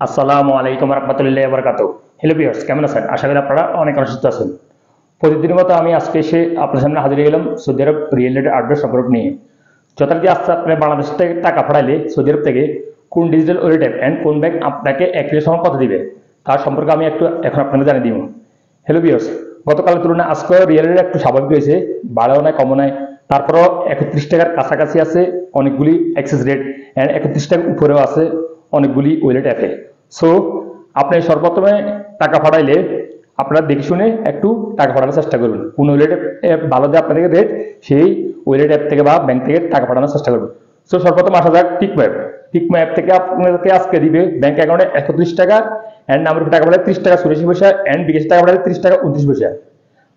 আসসালামু আলাইকুম রহমতুল্লাহ বরকাত। হ্যালো ভিউয়ার্স, কেমন আছেন? আশা করি আপনারা অনেক সুস্থ আছেন। প্রতিদিনের মতো আমি আজকে এসে আপনার সামনে হাজির হয়ে গেলাম সৌদি আরব রিয়েল এস্টেট আপডেট সম্পর্ক নিয়ে। যথারীতি আজকে আপনি বাংলাদেশ থেকে টাকা পাঠাইলে সৌদি আরব থেকে কোন ডিজিটাল ওয়ালেট অ্যাপ অ্যান্ড কোন ব্যাংক আপনাকে এক সময় কত দিবে তার সম্পর্কে আমি একটু এখন আপনাদের জানিয়ে দিব। হ্যালো ভিউয়ার্স, গতকালের তুলনায় আজকে রিয়েল এর একটু স্বাভাবিক হয়েছে, বাড়াও নাই কমও নাই, তারপরও 31 টাকার কাছাকাছি আছে অনেকগুলি এক্সেস রেট অ্যান্ড 31 টাকার উপরেও আছে অনেকগুলি ওয়ালেট অ্যাপে। সো আপনি সর্বপ্রথমে টাকা পাঠাইলে আপনারা দেখে শুনে একটু টাকা পাঠানোর চেষ্টা করুন। কোন ওয়ালেট অ্যাপ ভালো দেয় আপনাদের রেট, সেই ওয়ালেট অ্যাপ থেকে বা ব্যাংক থেকে টাকা পাঠানোর চেষ্টা করুন। সো সর্বপ্রথম আসা যাক টিকমো অ্যাপ। টিকমো অ্যাপ থেকে আপনাদেরকে আজকে দিবে ব্যাংক অ্যাকাউন্টে 31 টাকা অ্যান্ড নাম্বার টাকা পাঠালে 30 টাকা 84 পয়সা অ্যান্ড বিকাশ টাকা পাঠালে 30 টাকা 29 পয়সা।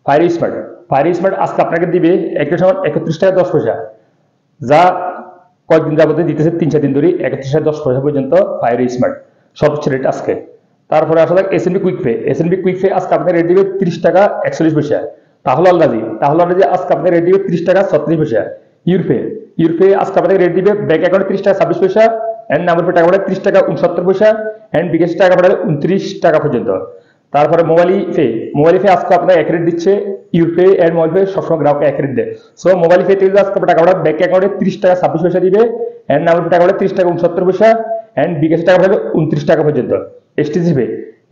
ফায়ার স্মার্ট আজকে আপনাকে দিবে একটা সময় 31 টাকা 10 পয়সা, যা কয়েকদিন যাবতীয় দিতেছে 3-4 দিন ধরে 31 টাকা 10 পয়সা পর্যন্ত ফায়ার স্মার্ট সর্বোচ্চ রেট আজকে। তারপরে আসলে SNB quick pay. SNB quick pay আজকে আপনার রেট দিবে 30 টাকা 41 পয়সা। তাহলে আলরাজি আজকে আপনার রেট দিবে 30 টাকা 36 পয়সা। ইউরপে আজকে আপনাদের রেট দিবে ব্যাংক অ্যাকাউন্টে 30 টাকা 26 পয়সা এন্ড নাম্বার টাকা পাঠালে 30 টাকা 69 পয়সা এন্ড বিকাশ টাকা পাঠালে 29 টাকা পর্যন্ত। তারপরে মোবাইল পে আজকে আপনার এক রেট দিচ্ছে। ইউরপে এন্ড মোবাইল পে সবসময় গ্রাহককে এক রেট দেয়। সো মোবাইল পে থেকে আজকে টাকা পাঠালে ব্যাংক অ্যাকাউন্টে 30 টাকা 26 পয়সা দিবে এন্ড নাম্বার টাকা পাঠালে 30 টাকা 69 পয়সা এন্ড বিকাশ টাকা পাঠালে 29 টাকা পর্যন্ত।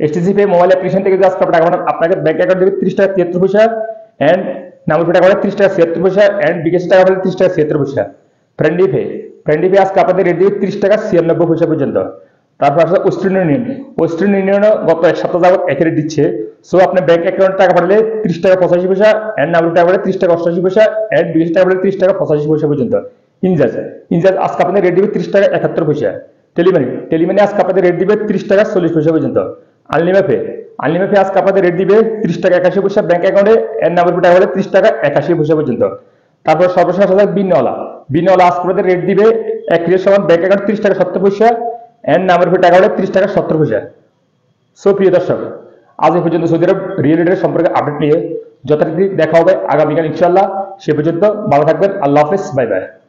এসটিসি পে মোবাইল অ্যাপ্লিকেশন থেকে আজকে টাকা পাঠান আপনাকে ব্যাংক অ্যাকাউন্ট দেবে 30 টাকা 73 পয়সা এন্ড নাম্বার টাকা পাঠালে 30 টাকা 76 পয়সা এন্ড বিকাশ টাকা পাঠালে 30 টাকা 76 পয়সা। ফ্রেন্ডলি পে আজকে আপনাদের রেট দিবে 30 টাকা 96 পয়সা পর্যন্ত। তারপর আসলে ওয়েস্টার্ন ইউনিয়নও গত এক সপ্তাহ যাবত এক রেট দিচ্ছে। সো আপনি ব্যাংক অ্যাকাউন্টে টাকা পাঠালে 30 টাকা 85 পয়সা এন্ড নাম্বার টাকা পাঠালে 30 টাকা 88 পয়সা এন্ড বিকাশ টাকা পাঠালে 30 টাকা 85 পয়সা পর্যন্ত। ইনজাজ আজকে আপনাদের রেট দিবে 30 টাকা 71 পয়সা। টেলিমানি আজকে আপনাদের রেট দিবে 30 টাকা 40 পয়সা পর্যন্ত। আনলিমা পে আজকে আপনাদের রেট দিবে 30 টাকা 81 পয়সা ব্যাংক অ্যাকাউন্টে এন্ড নাম্বার টাকা পাঠালে 30 টাকা 81 পয়সা পর্যন্ত। তারপর সর্বশেষ আসা যাক বিনওয়ালা আজকে আপনাদের রেট দিবে এক রিয়াল সমান ব্যাংক অ্যাকাউন্ট 30 টাকা 70 পয়সা এন্ড নাম্বার টাকা পাঠালে 30 টাকা 70 পয়সা। সো প্রিয় দর্শক, আজ এই পর্যন্ত সৌদি আরব রিয়েল এস্টেট সম্পর্কে আপডেট নিয়ে যথারীতি দেখা হবে আগামীকাল ইনশাআল্লাহ। সে পর্যন্ত ভালো থাকবেন। আল্লাহ হাফেজ, বাই বাই।